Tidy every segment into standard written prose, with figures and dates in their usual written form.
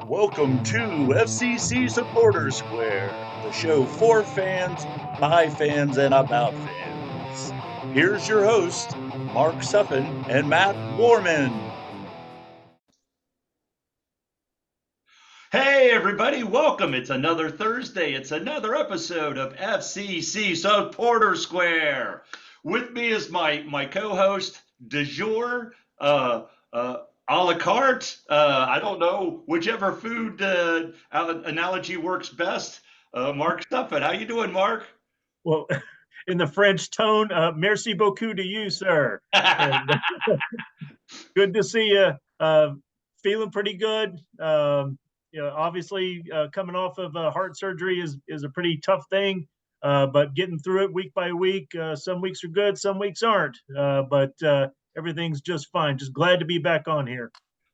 Welcome to FCC Supporter Square, the show for fans, by fans, and about fans. Here's your host, Mark Suffin and Matt Warman. Hey, everybody, welcome. It's another Thursday. It's another episode of FCC Supporter Square. With me is my co-host, de jour, a la carte. I don't know, whichever food analogy works best. Mark Stuffit. How you doing, Mark? Well, in the French tone, merci beaucoup to you, sir. And good to see you. Feeling pretty good. Obviously, coming off of heart surgery is a pretty tough thing, but getting through it week by week. Some weeks are good, some weeks aren't, but everything's just fine. Just glad to be back on here.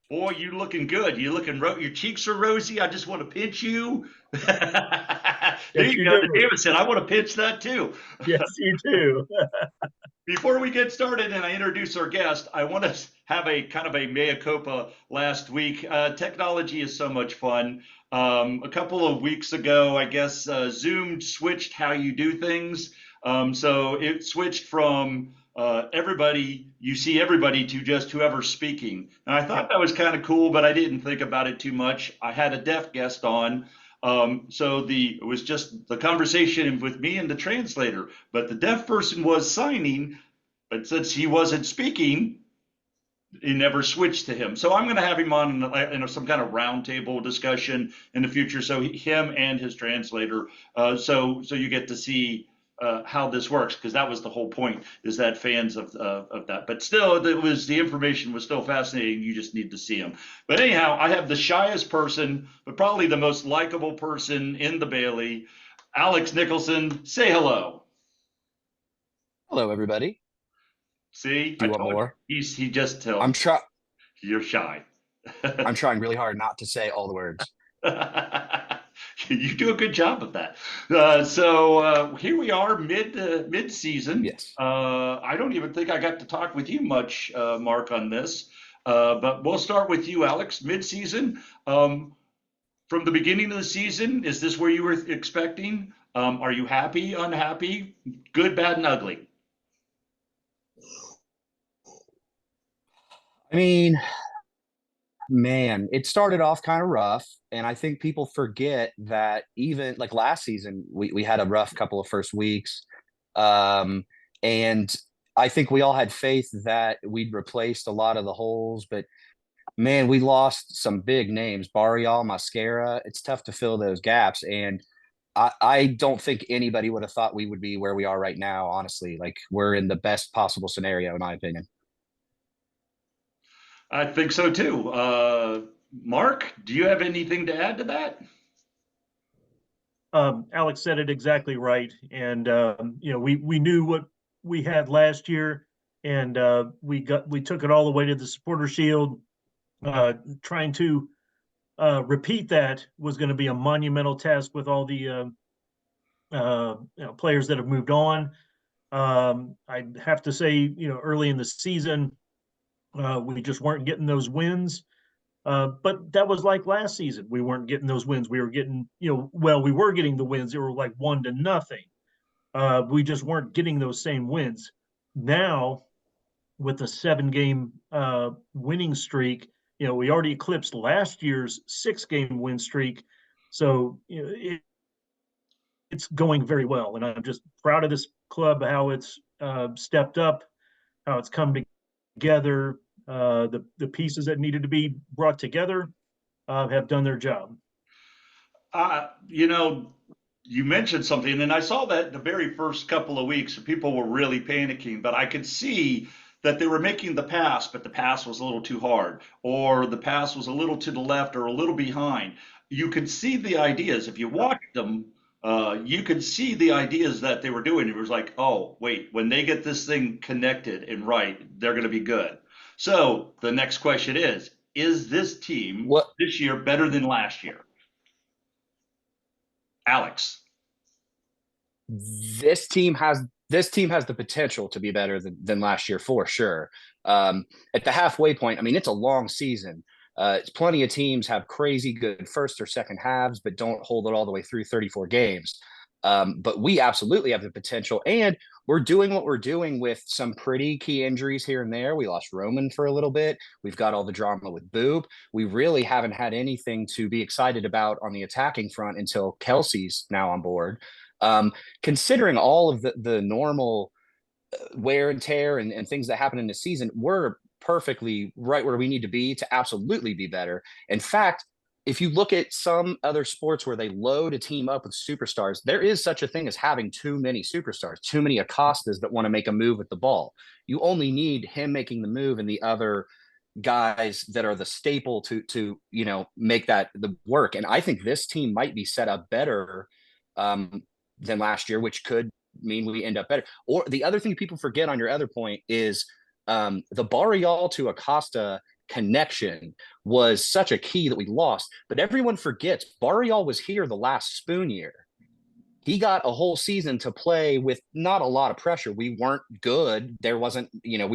Boy, you looking good. You looking your cheeks are rosy. I just want to pinch you. There Yes, you you go. do. The Davidson. I want to pinch that too. Yes, you do. Before we get started and I introduce our guest, I want to have a kind of a mea culpa last week. Technology is so much fun. A couple of weeks ago, I guess Zoom switched how you do things. So it switched from you see everybody to just whoever's speaking. And I thought that was kind of cool, but I didn't think about it too much. I had a deaf guest on. It was just the conversation with me and the translator, but the deaf person was signing, but since he wasn't speaking, he never switched to him. So I'm going to have him on in some kind of roundtable discussion in the future. So him and his translator. So you get to see how this works, because that was the whole point, is that fans of that. But still, the information was still fascinating. You just need to see him. But anyhow, I have the shyest person, but probably the most likable person in the Bailey, Alex Nicholson. Say hello. Hello, everybody. See, Do you want more? He just tells. I'm trying. You're shy. I'm trying really hard not to say all the words. You do a good job of that. Here we are, mid season. Yes. I don't even think I got to talk with you much, Mark, on this. But we'll start with you, Alex. Mid season. From the beginning of the season, is this where you were expecting? Are you happy, unhappy, good, bad, and ugly? I mean, man, it started off kind of rough, and I think people forget that even like last season, we had a rough couple of first weeks. And I think we all had faith that we'd replaced a lot of the holes, but man, we lost some big names, Barrial, Mascara. It's tough to fill those gaps. And I don't think anybody would have thought we would be where we are right now, honestly. Like, we're in the best possible scenario, in my opinion. I think so too. Mark, do you have anything to add to that? Alex said it exactly right, and we knew what we had last year, and we took it all the way to the Supporter Shield. Trying to repeat that was going to be a monumental task with all the players that have moved on. I have to say, early in the season, we just weren't getting those wins. But that was like last season. We weren't getting those wins. We were getting, we were getting the wins. They were like 1-0. We just weren't getting those same wins. Now, with the 7-game winning streak, we already eclipsed last year's 6-game win streak. So, it's going very well. And I'm just proud of this club, how it's stepped up, how it's come together. The pieces that needed to be brought together have done their job. You mentioned something, and I saw that the very first couple of weeks, people were really panicking, but I could see that they were making the pass, but the pass was a little too hard, or the pass was a little to the left or a little behind. You could see the ideas. If you watched them, you could see the ideas that they were doing. It was like, oh, wait, when they get this thing connected and right, they're going to be good. So the next question is this team this year better than last year? Alex. This team has the potential to be better than last year, for sure. At the halfway point, I mean, it's a long season. Plenty of teams have crazy good first or second halves, but don't hold it all the way through 34 games. But we absolutely have the potential, and we're doing what we're doing with some pretty key injuries here and there. We lost Roman for a little bit. We've got all the drama with Boop. We really haven't had anything to be excited about on the attacking front until Kelsey's now on board. Considering all of the normal wear and tear and things that happen in the season, we're perfectly right where we need to be to absolutely be better. In fact, if you look at some other sports where they load a team up with superstars, there is such a thing as having too many superstars, too many Acostas that want to make a move with the ball. You only need him making the move and the other guys that are the staple to make that the work. And I think this team might be set up better than last year, which could mean we end up better. Or the other thing people forget on your other point is the Barrial to Acosta connection was such a key that we lost. But everyone forgets Barrial was here the last Spoon year. He got a whole season to play with not a lot of pressure. We weren't good. There wasn't, no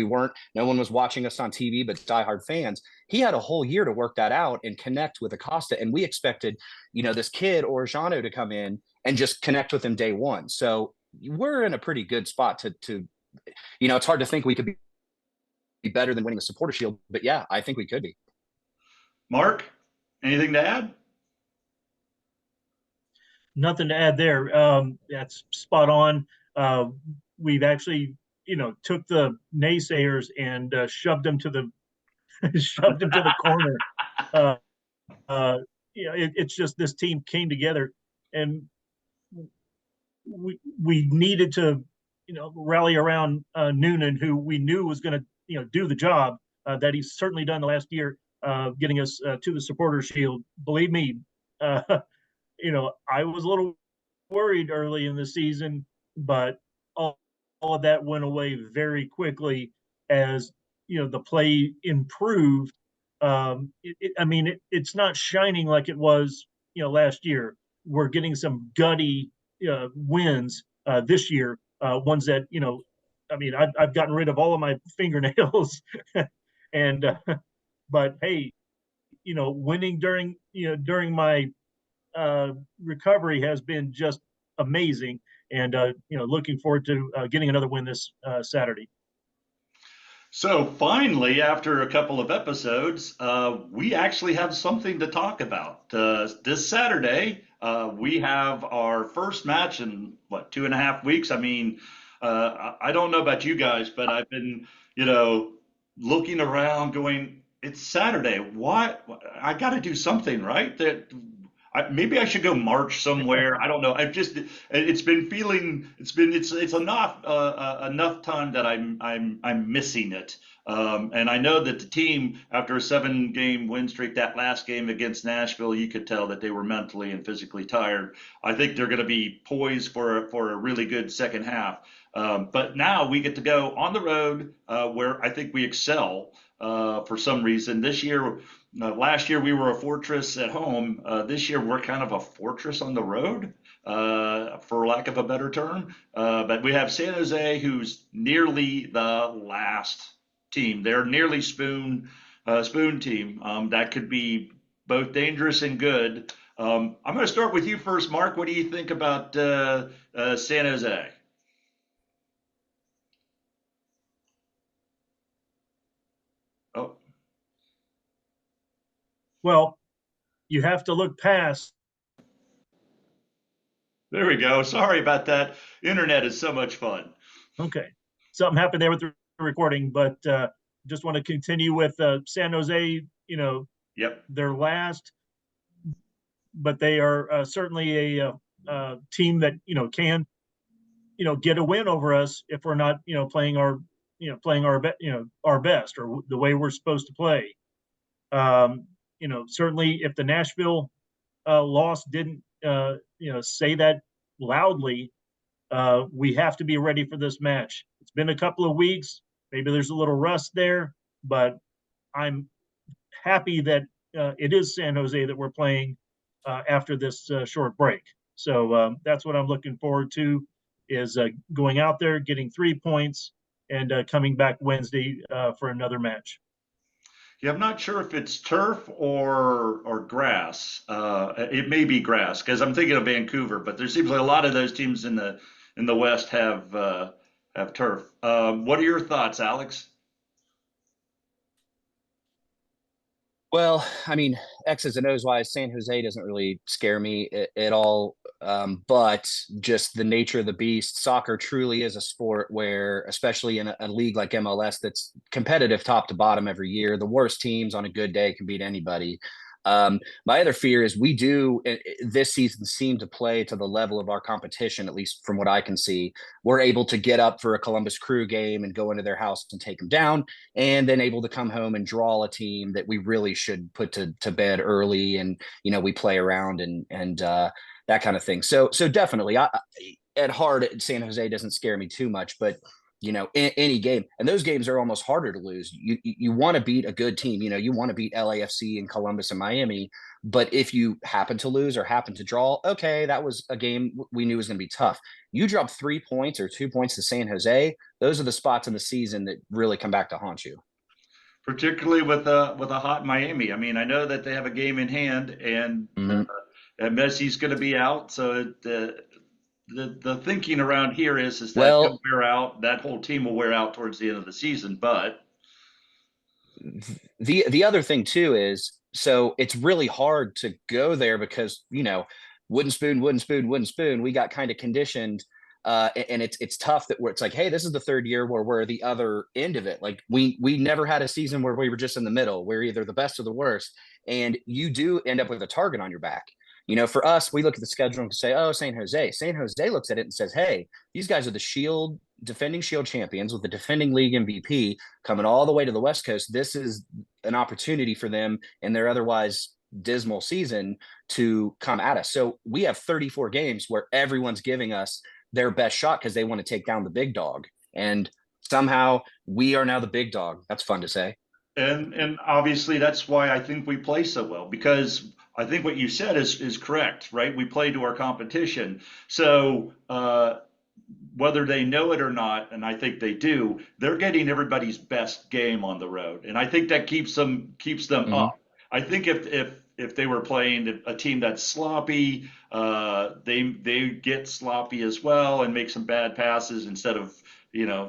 one was watching us on TV, but diehard fans. He had a whole year to work that out and connect with Acosta. And we expected, this kid Orjano to come in and just connect with him day one. So we're in a pretty good spot to it's hard to think we could be better than winning the Supporter Shield, but yeah, I think we could be. Mark, anything to add? Nothing to add there. That's spot on. We've actually, took the naysayers and shoved them to the corner. It's just this team came together, and we needed to, rally around Noonan, who we knew was going to, do the job that he's certainly done the last year, getting us to the Supporter Shield. Believe me, I was a little worried early in the season, but all of that went away very quickly as the play improved. It's not shining like it was last year. We're getting some gutty wins this year, ones that I've gotten rid of all of my fingernails, and but hey, winning during my recovery has been just amazing, and looking forward to getting another win this Saturday. So finally, after a couple of episodes, we actually have something to talk about. This Saturday, we have our first match in 2.5 weeks. I don't know about you guys, but I've been, looking around going, it's Saturday. Why? I got to do something, right? Maybe I should go march somewhere. I don't know. It's enough time that I'm missing it. And I know that the team, after a 7-game win streak, that last game against Nashville, you could tell that they were mentally and physically tired. I think they're going to be poised for a really good second half. But now we get to go on the road, where I think we excel for some reason. This year, last year we were a fortress at home. This year we're kind of a fortress on the road, for lack of a better term. But we have San Jose, who's nearly the last team. They're nearly spoon team. That could be both dangerous and good. I'm going to start with you first, Mark. What do you think about San Jose? Oh, Well, you have to look past. there we go. Sorry about that. Internet is so much fun. Okay, something happened there with the recording, but just want to continue with San Jose. Yep. They're last, but they are certainly a team that can get a win over us if we're not playing our best or the way we're supposed to play. Certainly if the Nashville loss didn't say that loudly, we have to be ready for this match. It's been a couple of weeks. Maybe there's a little rust there, but I'm happy that it is San Jose that we're playing after this short break. So that's what I'm looking forward to, is going out there, getting 3 points, and coming back Wednesday for another match. Yeah, I'm not sure if it's turf or grass. It may be grass because I'm thinking of Vancouver, but there seems like a lot of those teams in the West have turf. What are your thoughts, Alex? Well, I mean, X's and O's wise, San Jose doesn't really scare me at all. But just the nature of the beast, soccer truly is a sport where, especially in a league like MLS that's competitive top to bottom every year, the worst teams on a good day can beat anybody. My other fear is we do this season seem to play to the level of our competition, at least from what I can see. We're able to get up for a Columbus Crew game and go into their house and take them down, and then able to come home and draw a team that we really should put to bed early, and we play around and that kind of thing. So definitely, at heart, San Jose doesn't scare me too much, but any game, and those games are almost harder to lose. You want to beat a good team. You want to beat LAFC and Columbus and Miami. But if you happen to lose or happen to draw, okay, that was a game we knew was going to be tough. You drop 3 points or 2 points to San Jose, those are the spots in the season that really come back to haunt you. Particularly with a hot Miami. I mean, I know that they have a game in hand, Mhm. and Messi's going to be out, so the thinking around here is that he'll Well, wear out. That whole team will wear out towards the end of the season. But the other thing too is, so it's really hard to go there because wooden spoon, wooden spoon, wooden spoon. We got kind of conditioned, and it's tough that it's like, hey, this is the third year where we're the other end of it. Like we never had a season where we were just in the middle. We're either the best or the worst, and you do end up with a target on your back. For us, we look at the schedule and say, oh, San Jose. San Jose looks at it and says, hey, these guys are the defending Shield champions with the defending league MVP coming all the way to the West Coast. This is an opportunity for them in their otherwise dismal season to come at us. So we have 34 games where everyone's giving us their best shot because they want to take down the big dog. And somehow we are now the big dog. That's fun to say. and obviously that's why I think we play so well, because I think what you said is correct, right? We play to our competition. So whether they know it or not, and I think they do, they're getting everybody's best game on the road, and I think that keeps them Mm-hmm. up. I think if they were playing a team that's sloppy, they get sloppy as well and make some bad passes instead of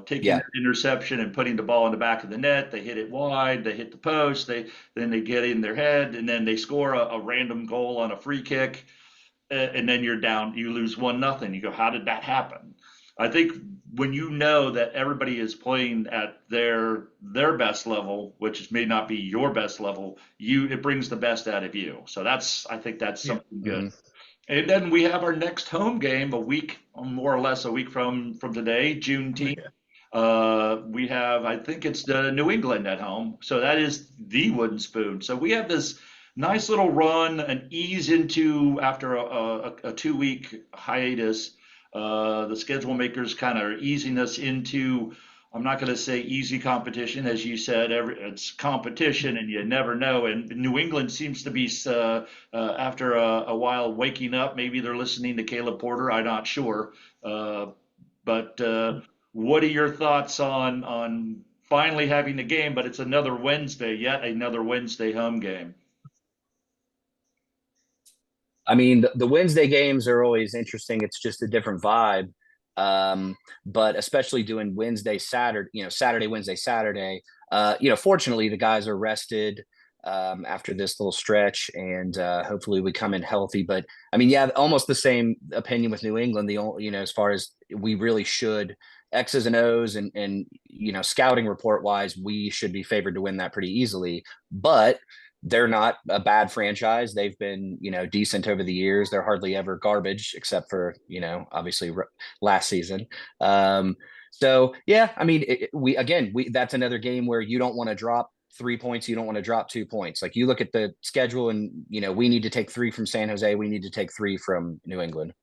taking Yeah. that interception and putting the ball in the back of the net. They hit it wide, they hit the post, then they get in their head, and then they score a random goal on a free kick, and then you're down, you lose 1-0. You go, how did that happen? I think when you know that everybody is playing at their best level, which may not be your best level, it brings the best out of you. So I think that's Yeah. something good. Mm-hmm. And then we have our next home game a week, more or less a week from today, Juneteenth. Yeah. We have, I think it's the New England at home. So that is the wooden spoon. So we have this nice little run and ease into after a 2 week hiatus. The schedule makers kind of are easing us into, I'm not going to say easy competition, as you said, it's competition and you never know. And New England seems to be, after a while, waking up. Maybe they're listening to Caleb Porter. I'm not sure. But what are your thoughts on finally having the game? But it's yet another Wednesday home game. I mean, the Wednesday games are always interesting. It's just a different vibe. But especially doing Wednesday, Saturday, Saturday, Wednesday, Saturday. Fortunately, the guys are rested after this little stretch, and hopefully we come in healthy. But I mean, yeah, almost the same opinion with New England. As far as we really should X's and O's and scouting report wise, we should be favored to win that pretty easily. But they're not a bad franchise. They've been, decent over the years. They're hardly ever garbage, except for, obviously last season. So yeah, I mean, that's another game where you don't want to drop 3 points. You don't want to drop 2 points. Like you look at the schedule and, we need to take 3 from San Jose. We need to take 3 from New England.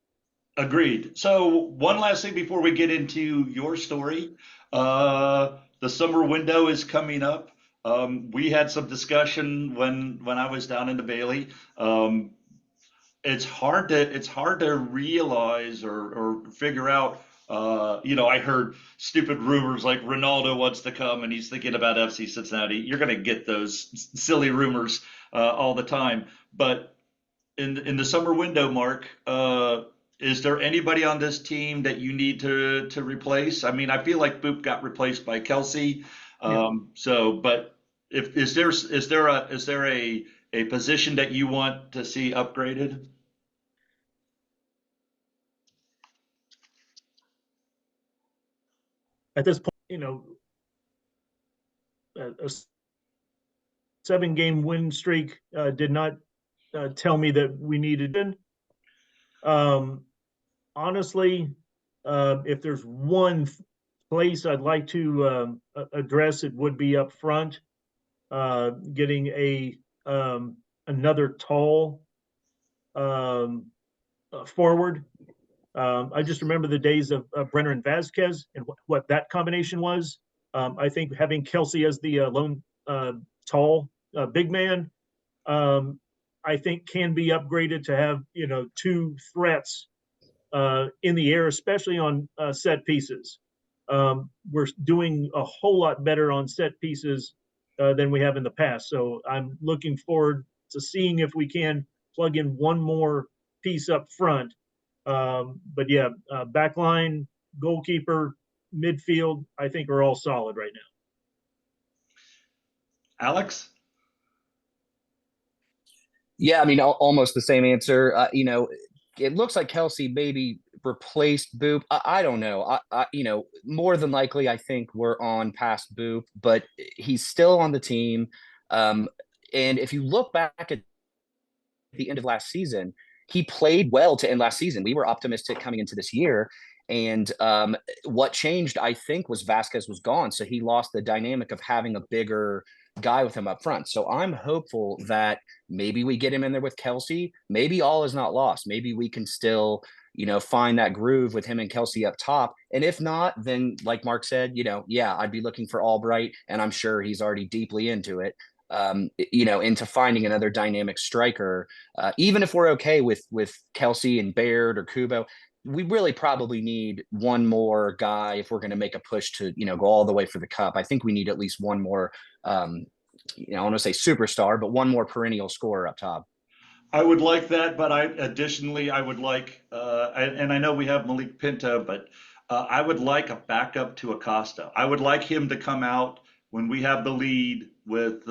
Agreed. So one last thing before we get into your story. The summer window is coming up. We had some discussion when I was down in the Bailey. It's hard to realize or figure out I heard stupid rumors like Ronaldo wants to come and he's thinking about FC Cincinnati. You're going to get those silly rumors all the time. But in the summer window, Mark, is there anybody on this team that you need to replace? I mean, I feel like Boop got replaced by Kelsey. Yeah. But if is there a position that you want to see upgraded? At this point, a 7-game win streak did not tell me that we needed it. Honestly, if there's one place I'd like to address, it would be up front, getting another tall forward. I just remember the days of Brenner and Vasquez and what that combination was. I think having Kelsey as the lone tall big man, I think can be upgraded to have two threats in the air, especially on set pieces. We're doing a whole lot better on set pieces than we have in the past. So I'm looking forward to seeing if we can plug in one more piece up front. But yeah, backline, goalkeeper, midfield, I think are all solid right now. Alex? Yeah, I mean, almost the same answer. It looks like Kelsey maybe replaced Boop. I don't know. More than likely, I think we're on past Boop, but he's still on the team. And if you look back at the end of last season, he played well to end last season. We were optimistic coming into this year. And what changed, I think, was Vasquez was gone. So he lost the dynamic of having a bigger guy with him up front. So I'm hopeful that maybe we get him in there with Kelsey. Maybe all is not lost. Maybe we can still, find that groove with him and Kelsey up top. And if not, then like Mark said, I'd be looking for Albright, and I'm sure he's already deeply into it. Into finding another dynamic striker. Even if we're okay with Kelsey and Baird or Kubo, we really probably need one more guy if we're going to make a push to, go all the way for the cup. I think we need at least one more, I want to say superstar, but one more perennial scorer up top. I would like that, but I would like, and I know we have Malik Pinto, but I would like a backup to Acosta. I would like him to come out when we have the lead with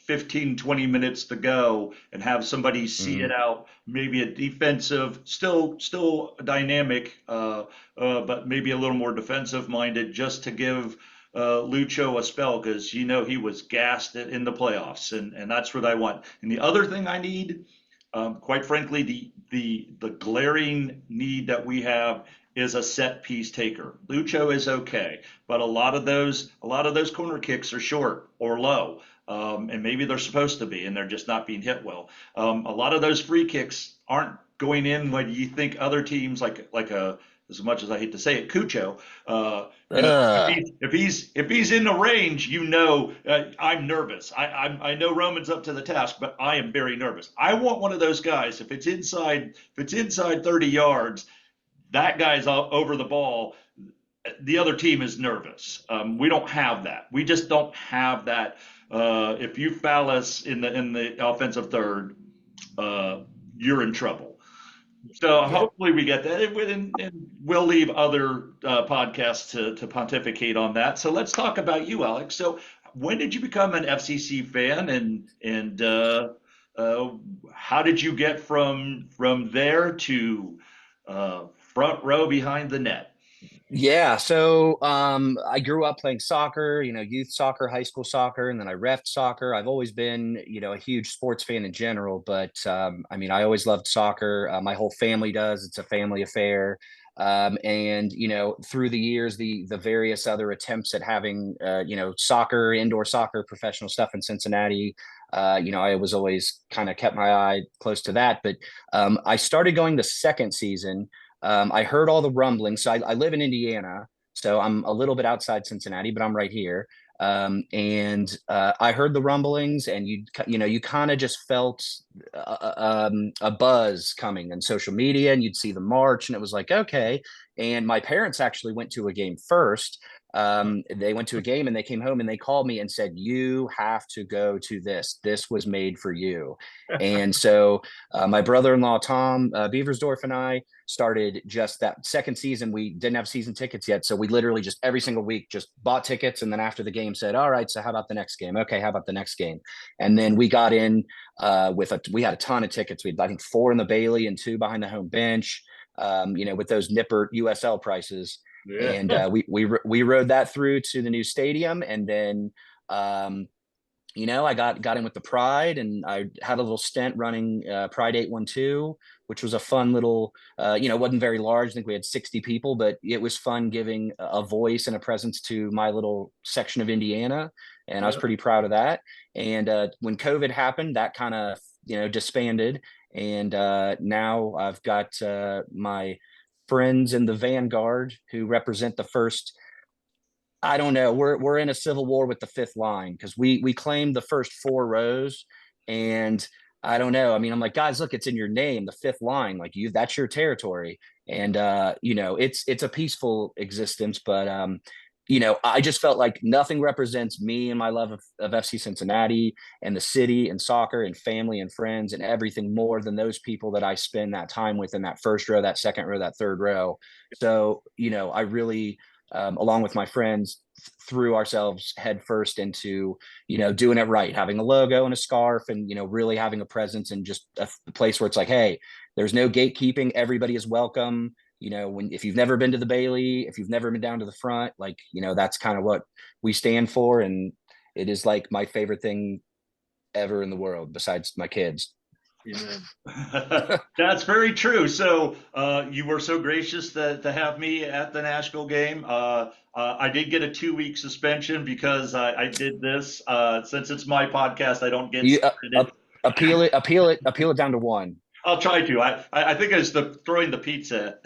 15, 20 minutes to go and have somebody see it out, maybe a defensive, still dynamic, but maybe a little more defensive minded, just to give Lucho a spell, because he was gassed in the playoffs, and that's what I want. And the other thing I need, quite frankly, the glaring need that we have is a set piece taker. Lucho is okay, but a lot of those corner kicks are short or low, and maybe they're supposed to be, and they're just not being hit well. A lot of those free kicks aren't going in when you think other teams as much as I hate to say it, Cucho. If he's in the range, I'm nervous. I know Roman's up to the task, but I am very nervous. I want one of those guys. If it's inside 30 yards, that guy's over the ball. The other team is nervous. We don't have that. We just don't have that. If you foul us in the offensive third, you're in trouble. So hopefully we get that, and we'll leave other podcasts to pontificate on that. So let's talk about you, Alex. So when did you become an FCC fan, and how did you get from there to front row behind the net? Yeah, so I grew up playing soccer, youth soccer, high school soccer, and then I reffed soccer. I've always been, a huge sports fan in general, but I always loved soccer. My whole family does. It's a family affair. And through the years, the various other attempts at having soccer, indoor soccer, professional stuff in Cincinnati, I was always kind of kept my eye close to that. But I started going the second season. I heard all the rumblings. So I live in Indiana, so I'm a little bit outside Cincinnati, but I'm right here. And I heard the rumblings, and you kind of just felt a buzz coming in social media, and you'd see the march, and it was like, okay. And my parents actually went to a game first. They went to a game and they came home and they called me and said, you have to go to this. This was made for you. And so my brother-in-law, Tom Beaversdorf, and I started just that second season. We didn't have season tickets yet. So we literally just every single week just bought tickets. And then after the game said, all right, so how about the next game? Okay, how about the next game? And then we got in we had a ton of tickets. We had, I think, 4 in the Bailey and 2 behind the home bench, with those Nipper USL prices. Yeah. And we rode that through to the new stadium. And then, I got in with the Pride, and I had a little stint running Pride 812, which was a fun little, wasn't very large. I think we had 60 people, but it was fun giving a voice and a presence to my little section of Indiana. And I was pretty proud of that. And when COVID happened, that kind of, disbanded. And now I've got my friends in the vanguard who represent the first. I don't know. We're in a civil war with the fifth line, because we claim the first 4 rows, and I don't know. I mean, I'm like, guys, look, it's in your name, the fifth line. Like, that's your territory, and it's a peaceful existence. But I just felt like nothing represents me and my love of FC Cincinnati and the city and soccer and family and friends and everything more than those people that I spend that time with in that first row, that second row, that third row. So I really. Along with my friends, threw ourselves headfirst into, doing it right, having a logo and a scarf, and, really having a presence, and just a place where it's like, hey, there's no gatekeeping. Everybody is welcome. If you've never been to the Bailey, if you've never been down to the front, like, that's kind of what we stand for. And it is like my favorite thing ever in the world, besides my kids. That's very true. So you were so gracious to have me at the Nashville game. I did get a 2-week suspension because I did this. Since it's my podcast, I don't get appeal it down to 1. I'll try to. I think it's throwing the pizza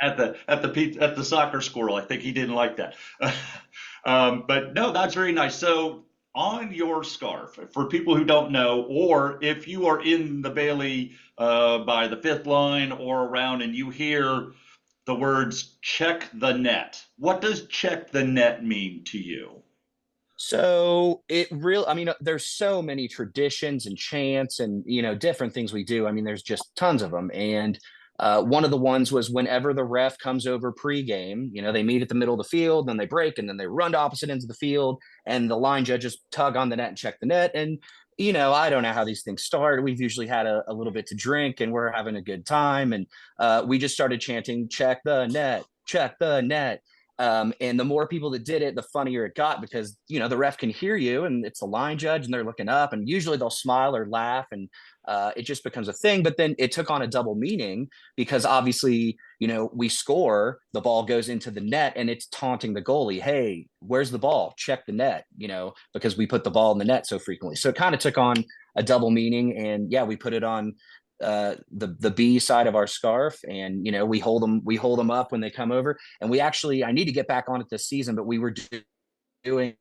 at the soccer squirrel. I think he didn't like that. But no, that's very nice. So on your scarf, for people who don't know, or if you are in the Bailey by the fifth line or around and you hear the words "check the net," what does "check the net" mean to you? So there's so many traditions and chants and, different things we do. I mean, there's just tons of them. And one of the ones was whenever the ref comes over pregame, they meet at the middle of the field, then they break, and then they run to opposite ends of the field, and the line judges tug on the net and check the net. And, I don't know how these things start. We've usually had a little bit to drink, and we're having a good time. And we just started chanting, check the net, check the net. And the more people that did it, the funnier it got, because, the ref can hear you, and it's a line judge, and they're looking up, and usually they'll smile or laugh, and it just becomes a thing. But then it took on a double meaning, because obviously, we score, the ball goes into the net, and it's taunting the goalie. Hey, where's the ball? Check the net, because we put the ball in the net so frequently. So it kind of took on a double meaning. And yeah, we put it on the B side of our scarf, and we hold them up when they come over. And I need to get back on it this season, but we were doing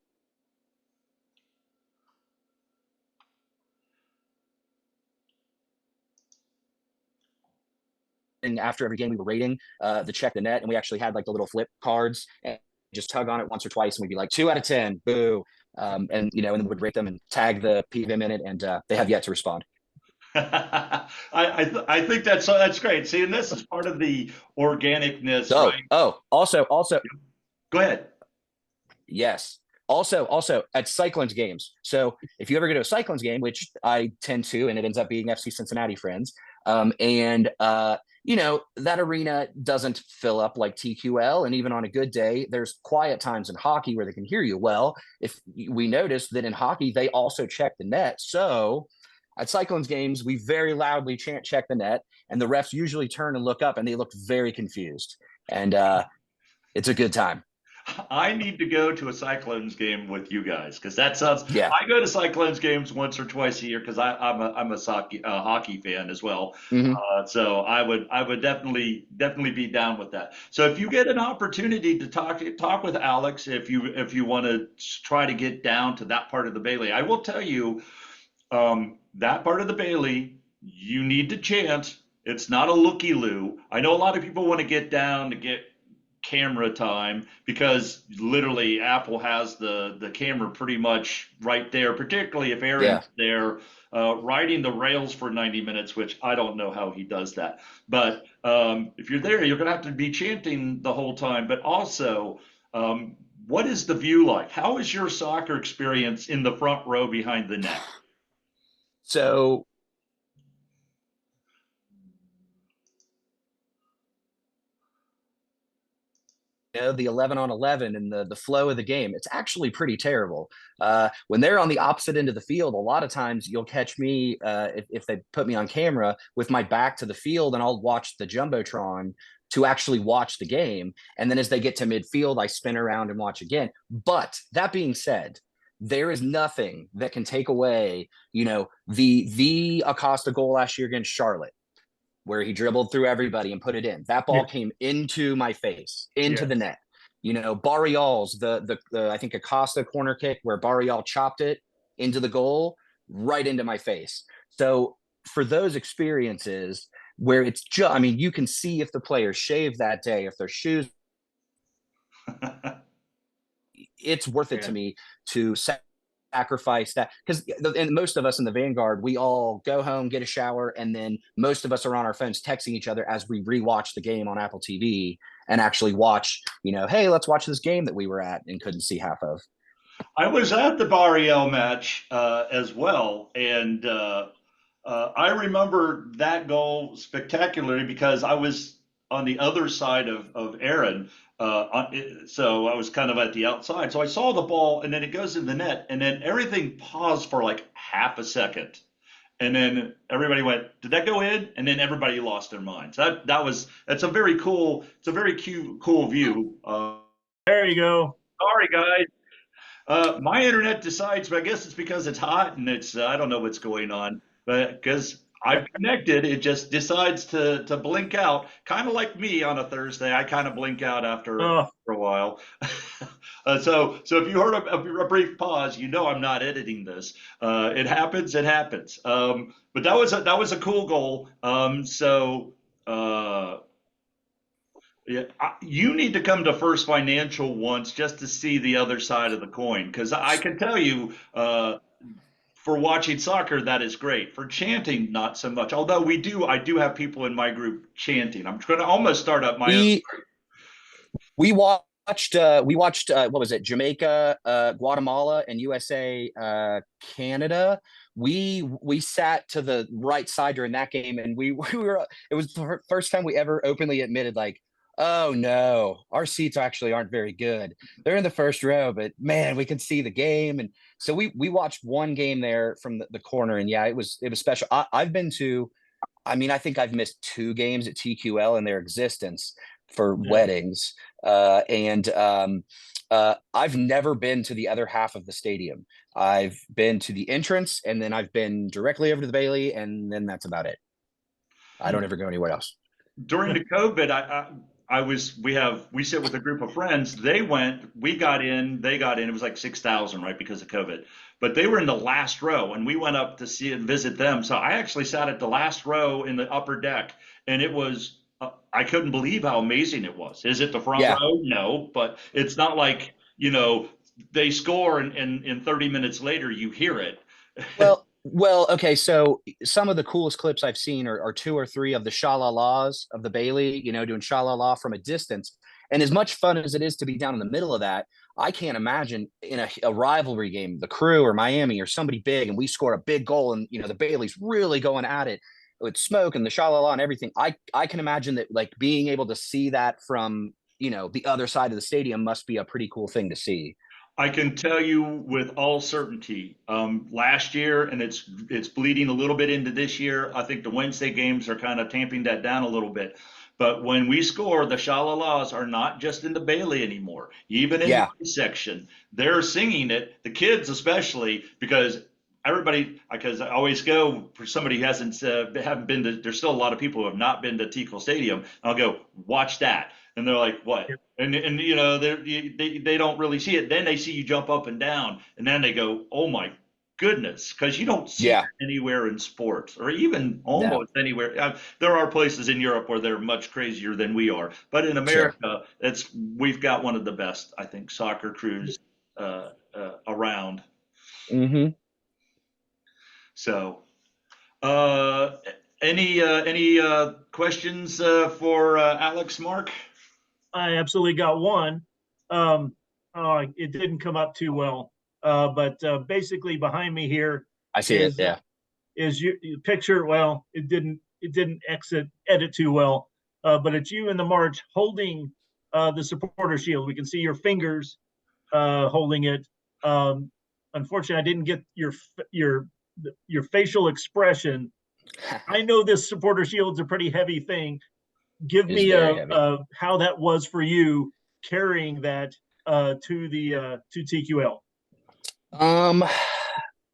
after every game, we were rating the check the net, and we actually had like the little flip cards, and just tug on it once or twice, and we'd be like 2 out of 10, boo. And then we'd rate them and tag the PVM in it, and they have yet to respond. I think that's great. See, and this is part of the organicness. Right? Also, go ahead. Yes. Also at Cyclones games. So if you ever go to a Cyclones game, which I tend to, and it ends up being FC Cincinnati friends, that arena doesn't fill up like TQL. And even on a good day, there's quiet times in hockey where they can hear you. Well, if we noticed that in hockey, they also check the net. So at Cyclones games, we very loudly chant "check the net," and the refs usually turn and look up, and they look very confused. And it's a good time. I need to go to a Cyclones game with you guys, because that sounds. Yeah. I go to Cyclones games once or twice a year because I'm a hockey fan as well. Mm-hmm. So I would definitely be down with that. So if you get an opportunity to talk with Alex, if you want to try to get down to that part of the Bailey, I will tell you. that part of the Bailey, you need to chant. It's not a looky-loo. I know a lot of people want to get down to get camera time because literally Apple has the camera pretty much right there, particularly if Yeah. Aaron's there riding the rails for 90 minutes, which I don't know how he does that. But if you're there, you're going to have to be chanting the whole time. But also, what is the view like? How is your soccer experience in the front row behind the net? So the 11 on 11 and the flow of the game, it's actually pretty terrible. When they're on the opposite end of the field, a lot of times you'll catch me, if they put me on camera, with my back to the field, and I'll watch the Jumbotron to actually watch the game. And then as they get to midfield, I spin around and watch again. But that being said, there is nothing that can take away, the Acosta goal last year against Charlotte, where he dribbled through everybody and put it in. That ball came into my face, into the net. Barrial's the I think Acosta corner kick where Barrial chopped it into the goal, right into my face. So for those experiences where it's just, I mean, you can see if the players shaved that day, if their shoes, it's worth it to me to sacrifice that, because and most of us in the Vanguard, we all go home, get a shower, and then most of us are on our phones texting each other as we rewatch the game on Apple TV and actually watch, hey, let's watch this game that we were at and couldn't see half of. I was at the Barriel match as well, and I remember that goal spectacularly because I was on the other side of Aaron. So I was kind of at the outside. So I saw the ball, and then it goes in the net, and then everything paused for like half a second. And then everybody went, "Did that go in?" And then everybody lost their minds. That's a very cool, cool view. There you go. Sorry, guys. My internet decides, but I guess it's because it's hot and it's I don't know what's going on, but because I've connected, it just decides to blink out, kind of like me on a Thursday. I kind of blink out after a while. So if you heard a brief pause, I'm not editing this. It happens. It happens. But that was a cool goal. Yeah, you need to come to First Financial once just to see the other side of the coin, because I can tell you, for watching soccer, that is great. For chanting, not so much. Although I do have people in my group chanting. I'm going to almost start up my own. We watched what was it? Jamaica, Guatemala, and USA, Canada. We sat to the right side during that game, and we were. It was the first time we ever openly admitted, like, oh no, our seats actually aren't very good. They're in the first row, but man, we can see the game. And so we watched one game there from the corner, and yeah, it was special. I've been to, I mean, I think I've missed 2 games at TQL in their existence for weddings. I've never been to the other half of the stadium. I've been to the entrance, and then I've been directly over to the Bailey, and then that's about it. I don't ever go anywhere else. During the COVID, we sit with a group of friends. They went, we got in, they got in. It was like 6,000, right, because of COVID. But they were in the last row, and we went up to see and visit them. So I actually sat at the last row in the upper deck, and it was, I couldn't believe how amazing it was. Is it the front row? No, but it's not like, they score and 30 minutes later you hear it. Well, okay. So some of the coolest clips I've seen are 2 or 3 of the sha-la-las of the Bailey, doing sha-la-la from a distance. And as much fun as it is to be down in the middle of that, I can't imagine in a rivalry game, the Crew or Miami or somebody big, and we score a big goal, and the Bailey's really going at it with smoke and the sha-la-la and everything. I can imagine that, like, being able to see that from the other side of the stadium must be a pretty cool thing to see. I can tell you with all certainty, last year, and it's bleeding a little bit into this year. I think the Wednesday games are kind of tamping that down a little bit. But when we score, the sha-la-las are not just in the Bailey anymore. Even in the section, they're singing it. The kids especially, because I always go for somebody who haven't been to. There's still a lot of people who have not been to TQL Stadium. I'll go watch that. And they're like, "What?" And they don't really see it. Then they see you jump up and down, and then they go, "Oh my goodness, because you don't see Yeah. that anywhere in sports or even almost anywhere. There are places in Europe where they're much crazier than we are, but in Sure. America, we've got one of the best, I think, soccer crews around. Mm-hmm. So, uh, any questions for Alex, Mark? I absolutely got one. It didn't come up too well, but basically behind me here I see it. Yeah. is your picture. Well, it didn't edit too well, but it's you in the march holding the supporter shield. We can see your fingers holding it. Unfortunately, I didn't get your facial expression. I know this supporter shield's a pretty heavy thing. Give It is me very heavy. how that was for you carrying that to TQL.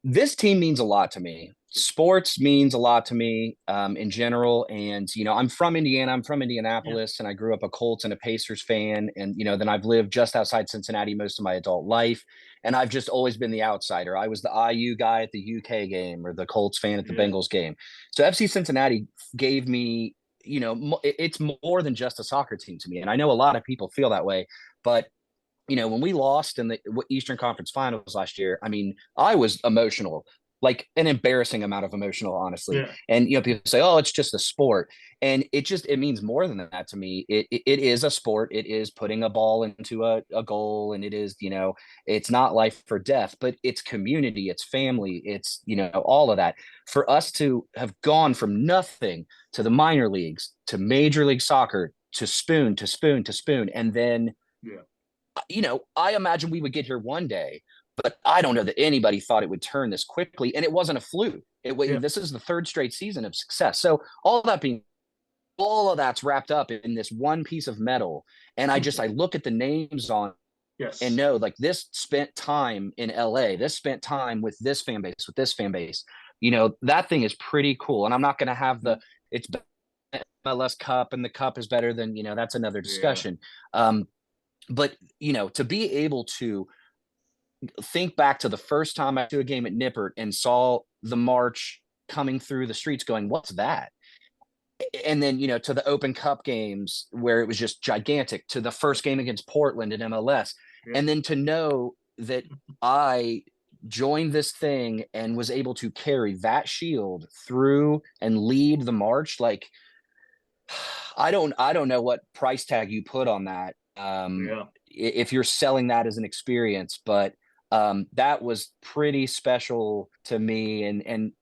This team means a lot to me. Sports means a lot to me in general. And, I'm from Indiana. I'm from Indianapolis, and I grew up a Colts and a Pacers fan. And, then I've lived just outside Cincinnati most of my adult life. And I've just always been the outsider. I was the IU guy at the UK game or the Colts fan at the Bengals game. So FC Cincinnati gave me, it's more than just a soccer team to me. And I know a lot of people feel that way, but when we lost in the Eastern Conference Finals last year, I mean, I was emotional, like an embarrassing amount of emotional, honestly. Yeah. And people say, "Oh, it's just a sport," and it means more than that to me. It is a sport. It is putting a ball into a goal, and it is it's not life or death, but it's community, it's family, it's all of that. For us to have gone from nothing to the minor leagues to Major League Soccer to spoon to spoon to spoon, and then. Yeah. I imagine we would get here one day, but I don't know that anybody thought it would turn this quickly. And it wasn't a fluke. This is the third straight season of success. So all of that's wrapped up in this one piece of metal. And I look at the names on and know like this spent time in LA, this spent time with this fan base, that thing is pretty cool. And I'm not going to have it's MLS Cup and the cup is better than, that's another discussion. But, to be able to think back to the first time I went to a game at Nippert and saw the march coming through the streets going, what's that? And then, to the Open Cup games where it was just gigantic, to the first game against Portland in MLS. Yeah. And then to know that I joined this thing and was able to carry that shield through and lead the march. Like, I don't know what price tag you put on that. If you're selling that as an experience, but that was pretty special to me. And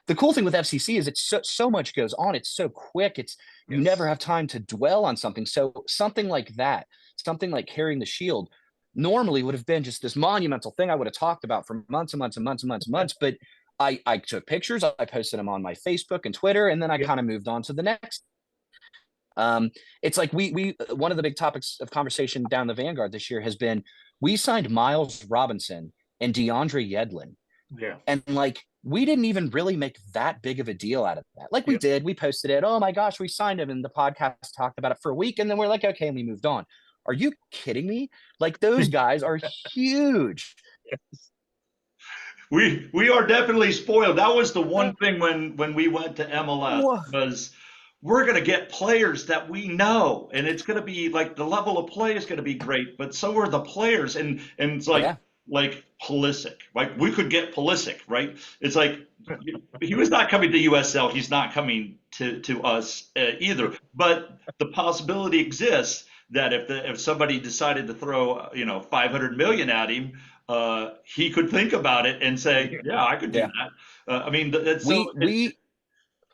the cool thing with FCC is it's so much goes on. It's so quick. You never have time to dwell on something. So something like that, something like carrying the shield normally would have been just this monumental thing I would have talked about for months and months and months and months and months. But I took pictures, I posted them on my Facebook and Twitter, and then I kind of moved on to the next. It's like we one of the big topics of conversation down the Vanguard this year has been we signed Miles Robinson and DeAndre Yedlin. Yeah. And like we didn't even really make that big of a deal out of that. Like we did, we posted it. Oh my gosh, we signed him, and the podcast talked about it for a week, and then we're like, okay, and we moved on. Are you kidding me? Like those guys are huge. We are definitely spoiled. That was the one thing when we went to MLS was we're going to get players that we know, and it's going to be like the level of play is going to be great, but so are the players. And it's like Pulisic, like we could get Pulisic, right? It's like he was not coming to USL. He's not coming to us either, but the possibility exists that if somebody decided to throw, 500 million at him, he could think about it and say, yeah, I could do that. I mean, that's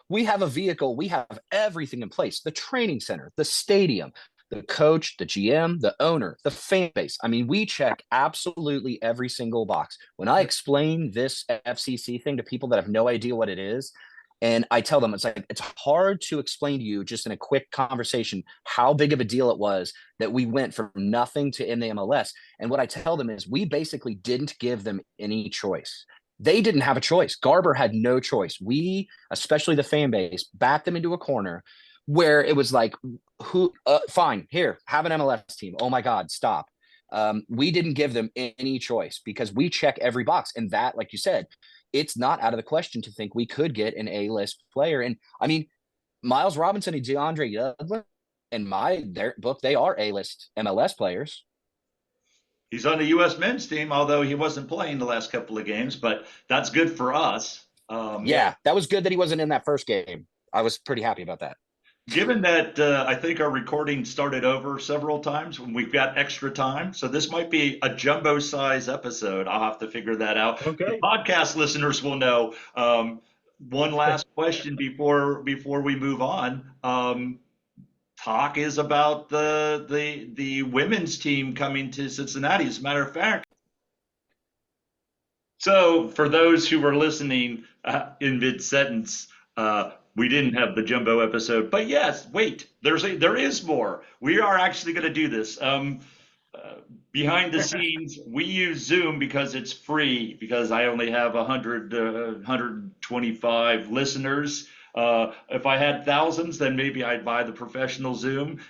we have a vehicle. We have everything in place. The training center, the stadium, the coach, the GM, the owner, the fan base. I mean, we check absolutely every single box. When I explain this FCC thing to people that have no idea what it is, and I tell them, it's hard to explain to you just in a quick conversation how big of a deal it was that we went from nothing to in the MLS. And what I tell them is we basically didn't give them any choice. They didn't have a choice. Garber had no choice. We, especially the fan base, backed them into a corner where it was like, fine, here, have an MLS team. Oh my God, stop. We didn't give them any choice because we check every box. And that, like you said, it's not out of the question to think we could get an A-list player. And I mean, Miles Robinson and DeAndre Yedlin, in their book, they are A-list MLS players. He's on the U.S. men's team, although he wasn't playing the last couple of games, but that's good for us. Yeah, that was good that he wasn't in that first game. I was pretty happy about that. Given that I think our recording started over several times when we've got extra time, so this might be a jumbo size episode. I'll have to figure that out. Okay. The podcast listeners will know. One last question before we move on. Talk is about the women's team coming to Cincinnati. As a matter of fact, so for those who were listening in mid sentence, we didn't have the jumbo episode, but yes, wait, there is more. We are actually going to do this. Behind the scenes, we use Zoom because it's free. Because I only have 125 listeners. If I had thousands, then maybe I'd buy the professional Zoom.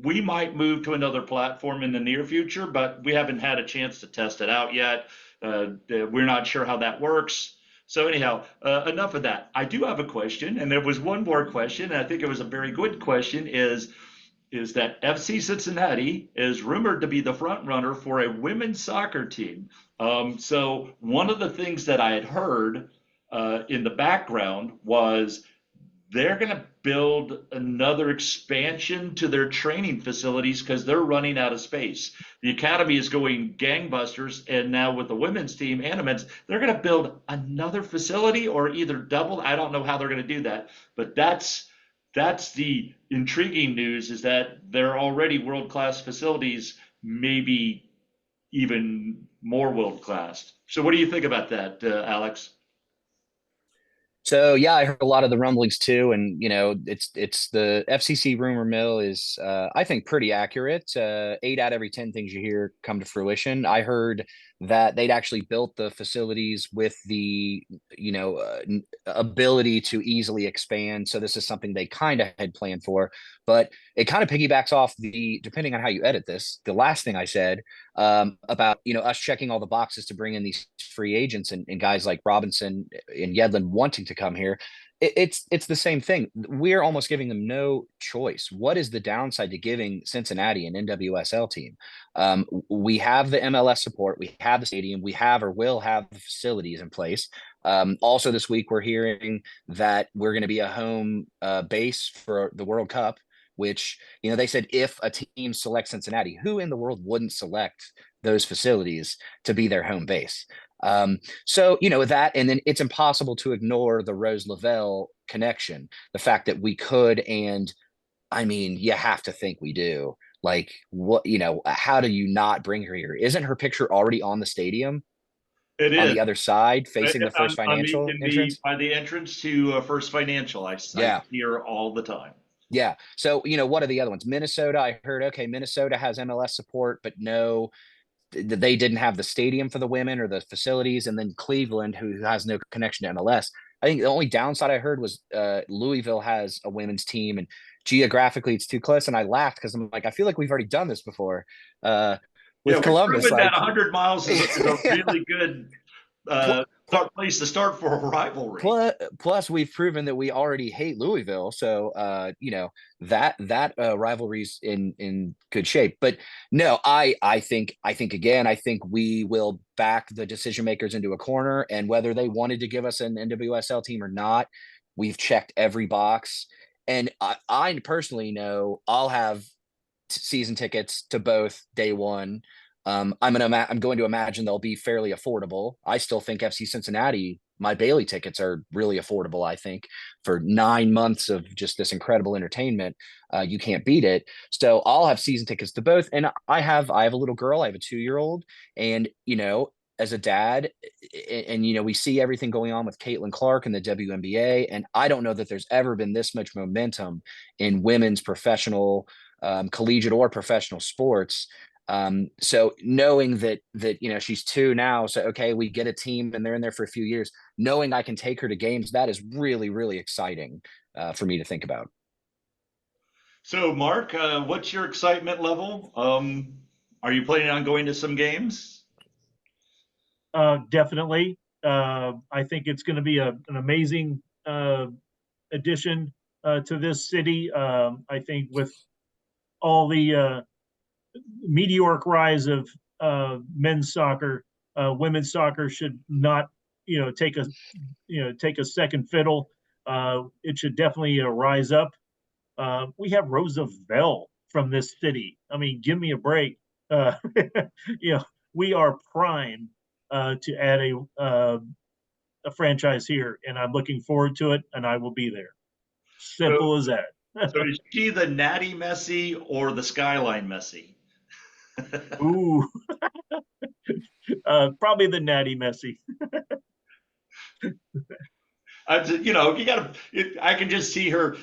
We might move to another platform in the near future, but we haven't had a chance to test it out yet. We're not sure how that works. So anyhow, enough of that. I do have a question, and there was one more question, and I think it was a very good question, is that FC Cincinnati is rumored to be the front runner for a women's soccer team. So one of the things that I had heard in the background was they're going to build another expansion to their training facilities because they're running out of space. The academy is going gangbusters, and now with the women's team and the men's, they're going to build another facility or either double. I don't know how they're going to do that, but that's the intriguing news, is that they're already world-class facilities, maybe even more world-class. So what do you think about that, Alex? So yeah, I heard a lot of the rumblings too, and it's the FCC rumor mill is I think pretty accurate. 8 out of every 10 things you hear come to fruition. I heard that they'd actually built the facilities with the ability to easily expand. So this is something they kind of had planned for, but it kind of piggybacks off depending on how you edit this, the last thing I said about us checking all the boxes to bring in these free agents and guys like Robinson and Yedlin wanting to come here. It's the same thing. We're almost giving them no choice. What is the downside to giving Cincinnati an NWSL team? We have the MLS support. We have the stadium. We have or will have the facilities in place. Also this week, we're hearing that we're going to be a home base for the World Cup, which, they said if a team selects Cincinnati, who in the world wouldn't select those facilities to be their home base? So that, and then it's impossible to ignore the Rose Lavelle connection, the fact that we could, and I mean, you have to think we do. Like, what, how do you not bring her here? Isn't her picture already on the stadium? It is on the other side, facing the First Financial entrance? By the entrance to First Financial. I hear all the time. Yeah. So, what are the other ones? Minnesota, I heard, okay, Minnesota has MLS support, but no, they didn't have the stadium for the women or the facilities. And then Cleveland, who has no connection to MLS. I think the only downside I heard was Louisville has a women's team, and geographically it's too close. And I laughed because I'm like, I feel like we've already done this before with Columbus. We've proven that 100 miles is a really good place to start for a rivalry. Plus, we've proven that we already hate Louisville, so that rivalry's in good shape. But no, I think we will back the decision makers into a corner, and whether they wanted to give us an NWSL team or not, we've checked every box. And I personally know I'll have season tickets to both day one. I'm going to imagine they'll be fairly affordable. I still think FC Cincinnati, my Bailey tickets are really affordable. I think for 9 months of just this incredible entertainment, you can't beat it. So I'll have season tickets to both. And I have a little girl. I have a 2-year-old, and as a dad, and we see everything going on with Caitlin Clark and the WNBA, and I don't know that there's ever been this much momentum in women's professional, collegiate or professional sports. So knowing that she's 2 now, so okay, we get a team and they're in there for a few years, knowing I can take her to games, that is really, really exciting for me to think about. So Mark, what's your excitement level? Are you planning on going to some games? Definitely. I think it's going to be an amazing addition to this city. I think with all the meteoric rise of men's soccer, women's soccer should not, take a second fiddle. It should definitely rise up. We have Roosevelt from this city. I mean, give me a break. Uh, we are primed to add a franchise here, and I'm looking forward to it, and I will be there. So, Simple as that. so is she the Natty Messi or the Skyline Messi? Ooh, probably the Natty Messi. You gotta. I can just see her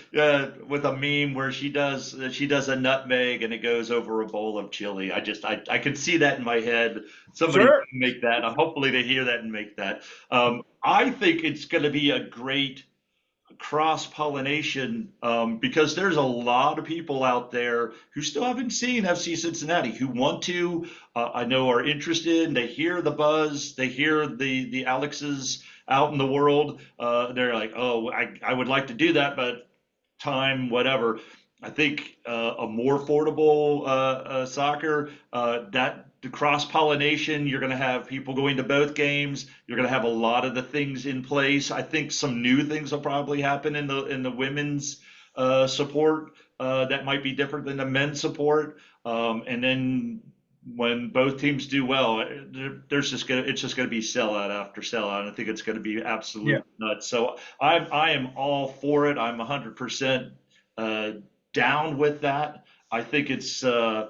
with a meme where she does a nutmeg and it goes over a bowl of chili. I can see that in my head. Somebody Sure. can make that. Hopefully they hear that and make that. I think it's going to be a great cross pollination because there's a lot of people out there who still haven't seen FC Cincinnati who want to. I know are interested. And they hear the buzz. They hear the Alexes out in the world. They're like, oh, I would like to do that, but time, whatever. I think a more affordable soccer, that the cross pollination, you're going to have people going to both games. You're going to have a lot of the things in place. I think some new things will probably happen in the women's support that might be different than the men's support. And then when both teams do well, it's just gonna be sellout after sellout. And I think it's going to be absolute nuts. So I am all for it. I'm 100% down with that. I think it's going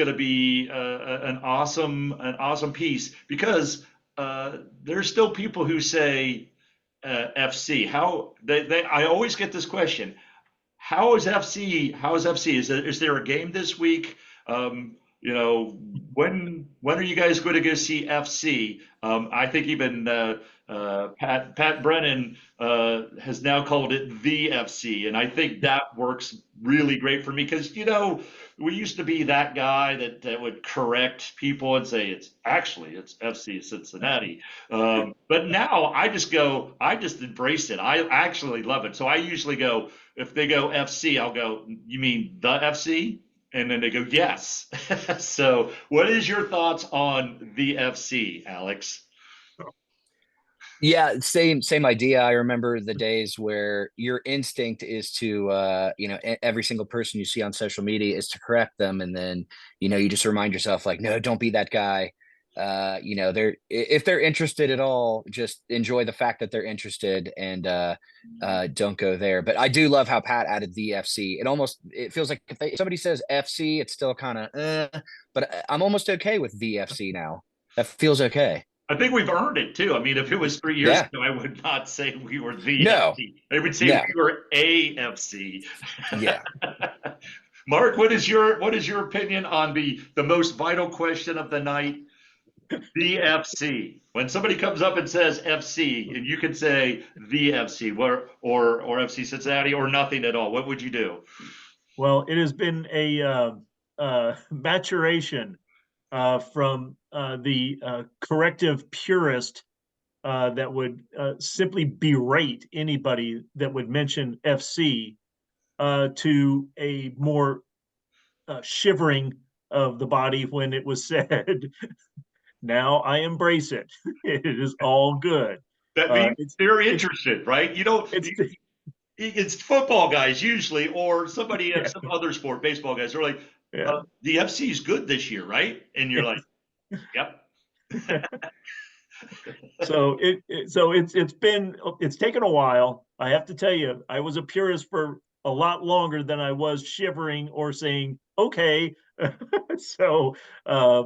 to be an awesome piece because there's still people who say FC. I always get this question. How is FC? Is there a game this week? When are you guys going to go see FC? I think even Pat Brennan has now called it the FC, and I think that works really great for me because we used to be that guy that would correct people and say it's FC Cincinnati, but now I just embrace it. I actually love it. So I usually go, if they go FC, I'll go, you mean the FC? And then they go, yes. So what is your thoughts on the FC, Alex? Yeah, same idea. I remember the days where your instinct is to every single person you see on social media is to correct them, and then you just remind yourself like, no, don't be that guy. They're, if they're interested at all, just enjoy the fact that they're interested, and don't go there. But I do love how Pat added the FC. It feels like if somebody says FC, it's still kind of but I'm almost okay with the FC now. That feels okay. I think we've earned it too. I mean, if it was 3 years ago, I would not say we were the FC. I would say we were AFC. Yeah. Mark, what is your opinion on the most vital question of the night? The FC. When somebody comes up and says FC, and you can say the FC, or FC Cincinnati, or nothing at all, what would you do? Well, it has been a maturation from the corrective purist that would simply berate anybody that would mention FC to a more shivering of the body when it was said. Now I embrace it. It is all good. That means they're interested, right? It's football guys usually, or somebody at some other sport, baseball guys. They're like, the FC is good this year, right? And you're like, yep. So it's taken a while. I have to tell you, I was a purist for a lot longer than I was shivering or saying okay. So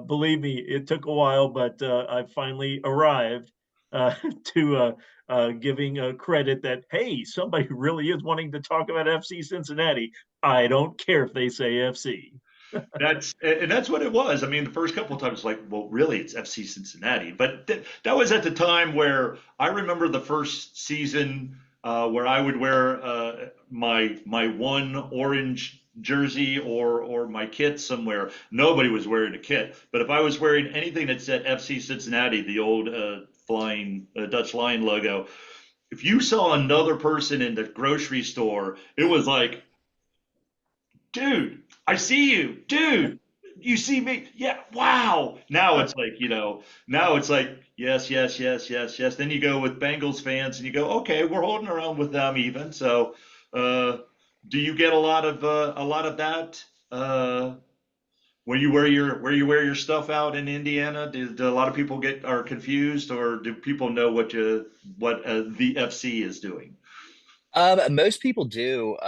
believe me, it took a while, but I finally arrived to giving credit that, hey, somebody really is wanting to talk about FC Cincinnati. I don't care if they say FC. That's what it was. I mean, the first couple of times, like, well, really, it's FC Cincinnati. But that was at the time where I remember the first season where I would wear my one orange jersey or my kit somewhere, nobody was wearing a kit. But if I was wearing anything that said FC Cincinnati, the old flying Dutch Lion logo, if you saw another person in the grocery store, it was like, dude, I see you, dude. You see me? Yeah, wow. Now it's like, now it's like, yes, yes, yes, yes, yes. Then you go with Bengals fans and you go, okay, we're holding our own with them even. So, uh, do you get a lot of that where you wear your stuff out in Indiana? Do a lot of people are confused, or do people know what the FC is doing? Most people do.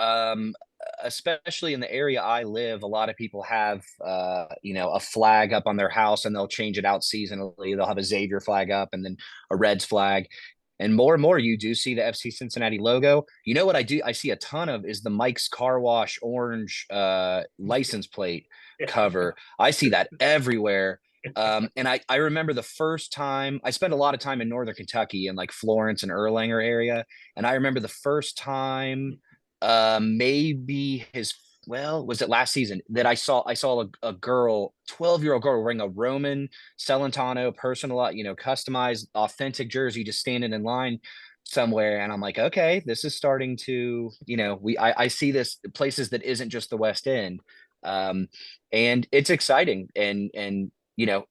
Especially in the area I live, a lot of people have a flag up on their house, and they'll change it out seasonally. They'll have a Xavier flag up and then a Reds flag. And more, you do see the FC Cincinnati logo. You know what I do? I see a ton of is the Mike's Car Wash orange license plate cover. I see that everywhere. And I remember the first time I spent a lot of time in Northern Kentucky in like Florence and Erlanger area. And I remember the first time, maybe was it last season that I saw a girl, 12-year-old girl wearing a Roman Celentano personal, customized authentic jersey, just standing in line somewhere. And I'm like, okay, this is starting to, I see this places that isn't just the West End. And it's exciting. And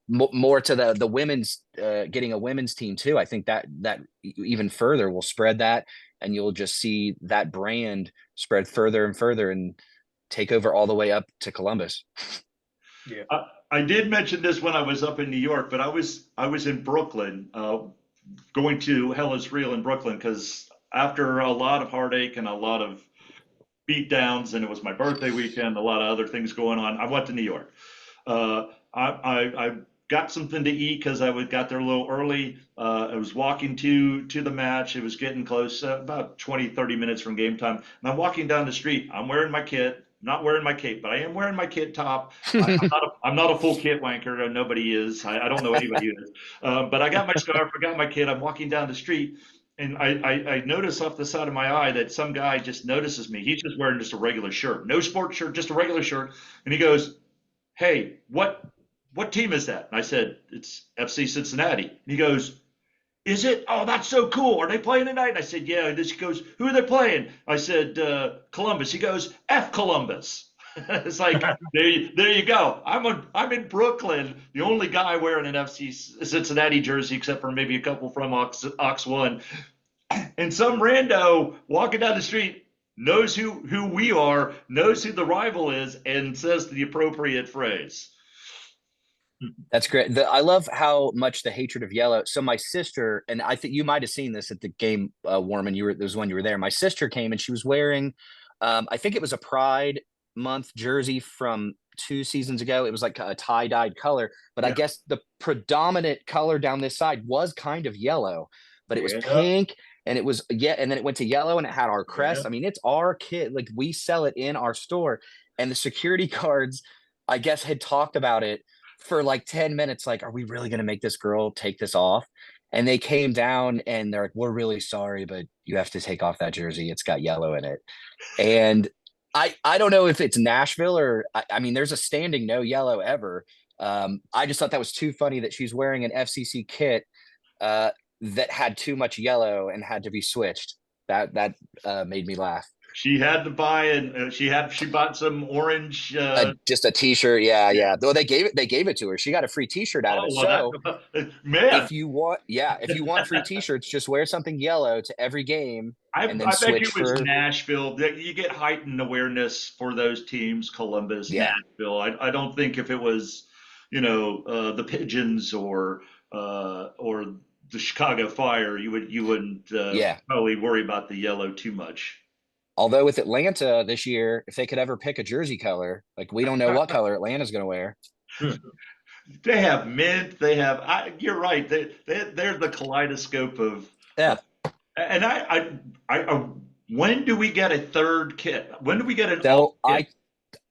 more to the women's getting a women's team too. I think that even further will spread that, and you'll just see that brand spread further and further and take over all the way up to Columbus. Yeah. I did mention this when I was up in New York, but I was in Brooklyn, going to Hell is Real in Brooklyn, because after a lot of heartache and a lot of beat downs, and it was my birthday weekend, a lot of other things going on, I went to New York. I got something to eat because got there a little early. I was walking to the match. It was getting close, about 20, 30 minutes from game time. And I'm walking down the street. I'm wearing my kit, not wearing my cape, but I am wearing my kit top. I'm not a full kit wanker. Nobody is. I don't know anybody who is. But I got my scarf. I got my kit. I'm walking down the street. And I notice off the side of my eye that some guy just notices me. He's just wearing just a regular shirt, no sports shirt, just a regular shirt. And he goes, "Hey, what team is that?" And I said, "It's FC Cincinnati." And he goes, "Is it? Oh, that's so cool. Are they playing tonight?" And I said, "Yeah." And he goes, "Who are they playing?" I said, "Columbus." He goes, "F Columbus." It's like, there you go. I'm in Brooklyn, the only guy wearing an FC Cincinnati jersey, except for maybe a couple from Ox One. And some rando walking down the street knows who we are, knows who the rival is, and says the appropriate phrase. That's great. I love how much the hatred of yellow. So my sister, and I think you might have seen this at the game, Warman. There was when you were there. My sister came and she was wearing, I think it was a Pride Month jersey from 2 seasons ago. It was like a tie-dyed color, but I guess the predominant color down this side was kind of yellow, but it was pink. And it was, and then it went to yellow and it had our crest. I mean, it's our kit. Like, we sell it in our store. And the security guards, I guess, had talked about it for like 10 minutes. Like, are we really going to make this girl take this off? And they came down and they're like, "We're really sorry, but you have to take off that jersey. It's got yellow in it." And I don't know if it's Nashville or, I mean, there's a standing no yellow ever. I just thought that was too funny that she's wearing an FCC kit, that had too much yellow and had to be switched. That made me laugh. She had to buy, and she bought some orange. Just a T-shirt, yeah. Though they gave it to her. She got a free T-shirt out of it. Well, So man, if you want free T-shirts, just wear something yellow to every game, and then I bet you switch it was for Nashville. You get heightened awareness for those teams, Columbus, Nashville. I don't think if it was, the Pigeons or the Chicago Fire, you wouldn't probably worry about the yellow too much. Although with Atlanta this year, if they could ever pick a jersey color, like, we don't know what color Atlanta's going to wear. They have mint. They have. You're right. They're the kaleidoscope of. Yeah. And when do we get a third kit? When do we get an? So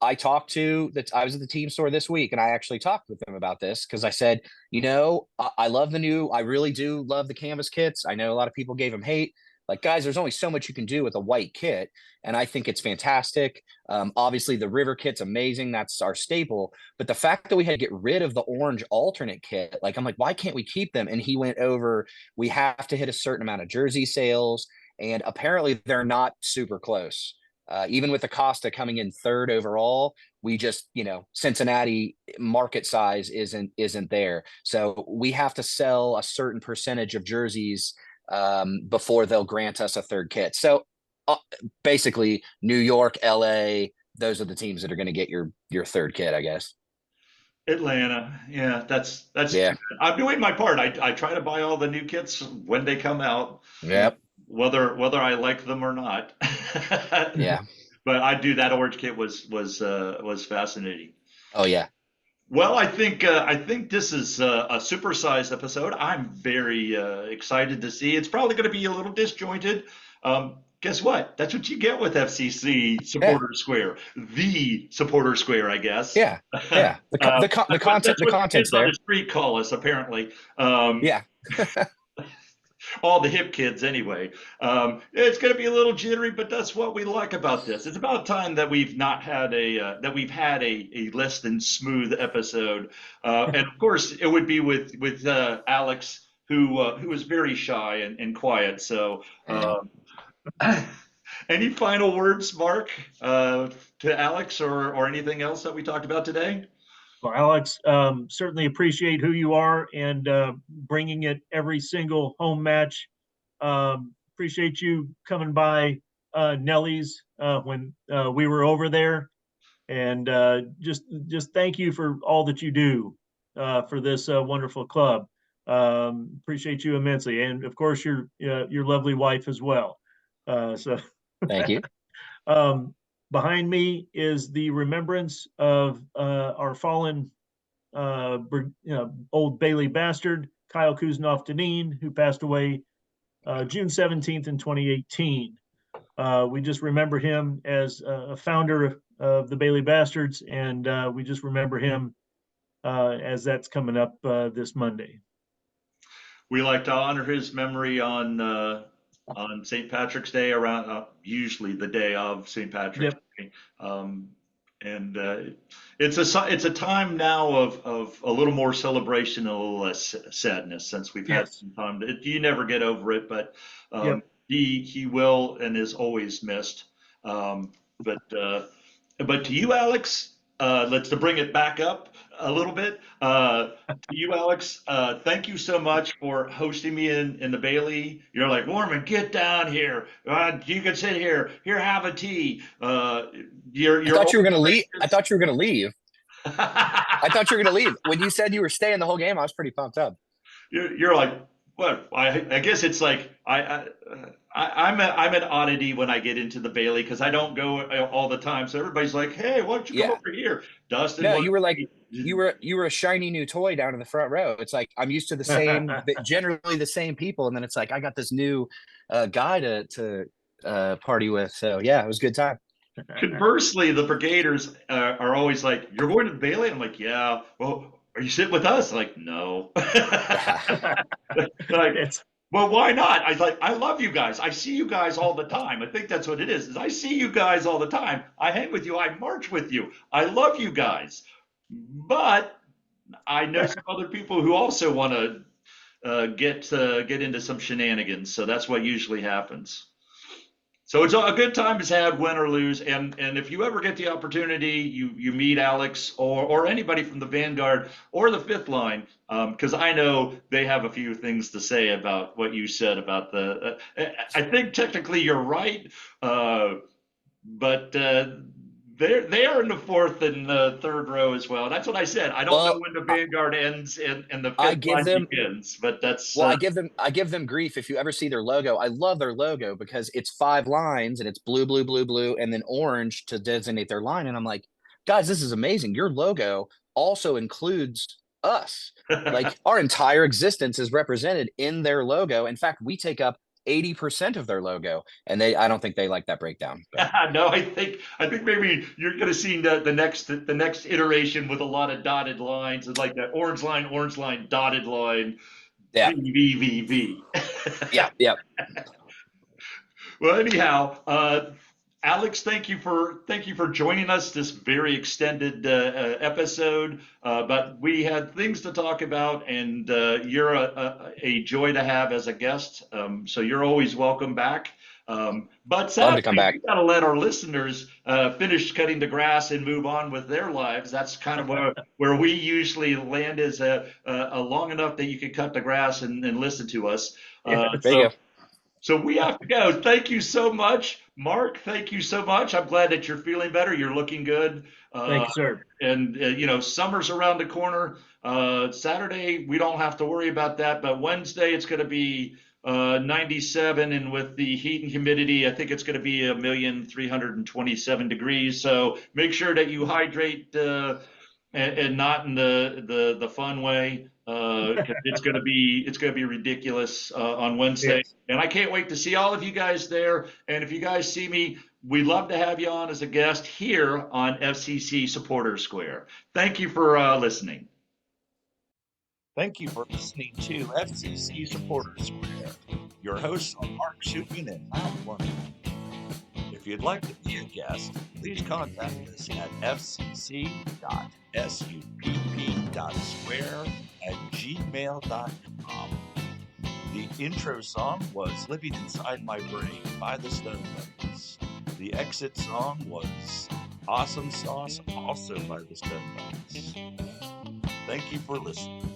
I talked to that. I was at the team store this week, and I actually talked with them about this, because I said, I love I really do love the canvas kits. I know a lot of people gave them hate, Like, guys, there's only so much you can do with a white kit, and I think it's fantastic. Obviously, the river kit's amazing. That's our staple. But the fact that we had to get rid of the orange alternate kit, like, I'm like, why can't we keep them? And he went over, we have to hit a certain amount of jersey sales, and apparently they're not super close. Even with Acosta coming in third overall, we just, Cincinnati market size isn't there. So we have to sell a certain percentage of jerseys before they'll grant us a third kit. So basically New York, LA, those are the teams that are going to get your third kit, I guess. Atlanta, yeah, that's Yeah. I'm doing my part. I try to buy all the new kits when they come out. Yep. Whether I like them or not. Yeah. But I do. That orange kit was fascinating. Oh yeah. Well, I think this is a supersized episode. I'm very excited to see. It's probably going to be a little disjointed. Guess what? That's what you get with FCC Supporter Square, the Supporter Square, I guess. Yeah, yeah. The content's kids there. On the street call us, apparently. Yeah. All the hip kids, anyway. It's going to be a little jittery, but that's what we like about this. It's about time that we've had a less than smooth episode. And of course, it would be with Alex, who is very shy and quiet. So. Any final words, Mark, to Alex or anything else that we talked about today? Well, Alex, certainly appreciate who you are and bringing it every single home match. Appreciate you coming by Nellie's when we were over there, and just thank you for all that you do for this wonderful club. Appreciate you immensely, and of course your lovely wife as well. So thank you. Behind me is the remembrance of our fallen old Bailey bastard, Kyle Kuznoff-Deneen, who passed away June 17th in 2018. We just remember him as a founder of the Bailey Bastards, and we just remember him as that's coming up this Monday. We like to honor his memory on St. Patrick's Day, around usually the day of St. Patrick's Day. And it's a time now of a little more celebration, a little less sadness, since we've had some time. You never get over it, but he will and is always missed. But to you, Alex, to bring it back up a little bit, to you, Alex, thank you so much for hosting me in the Bailey. You're like, Warman, get down here. You can sit here. Here, have a tea. I thought you were going to leave. I thought you were going to leave. I thought you were going to leave. When you said you were staying the whole game, I was pretty pumped up. You're like, what? I guess it's like I'm an oddity when I get into the Bailey because I don't go all the time. So everybody's like, hey, why don't you come over here, Dustin? No, you were like you were a shiny new toy down in the front row. It's like I'm used to the same, generally the same people, and then it's like I got this new guy to party with. So yeah, it was a good time. Conversely, the Brigaders are always like, you're going to the Bailey? I'm like, yeah. Well, are you sitting with us? Like, no. Well, why not? I love you guys. I see you guys all the time. I think that's what it is I see you guys all the time. I hang with you. I march with you. I love you guys. But I know some other people who also want to get into some shenanigans. So that's what usually happens. So it's a good time is had, win or lose. And if you ever get the opportunity, you meet Alex or anybody from the Vanguard or the Fifth Line, because I know they have a few things to say about what you said about the. I think technically you're right, but they are in the fourth and third row as well. That's what I said. I don't know when the Vanguard ends and the Fifth Line begins, but that's. Well, I give them grief if you ever see their logo. I love their logo because it's 5 lines and it's blue, blue, blue, blue, and then orange to designate their line. And I'm like, guys, this is amazing. Your logo also includes us. Like our entire existence is represented in their logo. In fact, we take up 80% of their logo, and I don't think they like that breakdown. No, I think maybe you're going to see the next iteration with a lot of dotted lines, and like that orange line, dotted line. Yeah. V. Yeah. Well, anyhow, Alex, thank you for joining us this very extended episode. But we had things to talk about, and you're a joy to have as a guest. So you're always welcome back. But Love to come sadly, back. we got to let our listeners finish cutting the grass and move on with their lives. That's kind of where we usually land, is a long enough that you can cut the grass and listen to us. Yes. There you go. So we have to go. Thank you so much, Mark. Thank you so much. I'm glad that you're feeling better. You're looking good. Thank you, sir. And you know, summer's around the corner. Saturday, we don't have to worry about that, but Wednesday it's going to be 97, and with the heat and humidity, I think it's going to be 1,327 degrees. So make sure that you hydrate and not in the fun way. 'Cause it's going to be ridiculous on Wednesday. Yes. And I can't wait to see all of you guys there. And if you guys see me, we'd love to have you on as a guest here on FCC Supporter Square. Thank you for listening. Thank you for listening to FCC Supporter Square. Your hosts are Mark Shupin and Matt Warner. If you'd like to be a guest, please contact us at fcc.supp.square@gmail.com. The intro song was Living Inside My Brain by the Stone Buttons. The exit song was Awesome Sauce, also by the Stone Buttons. Thank you for listening.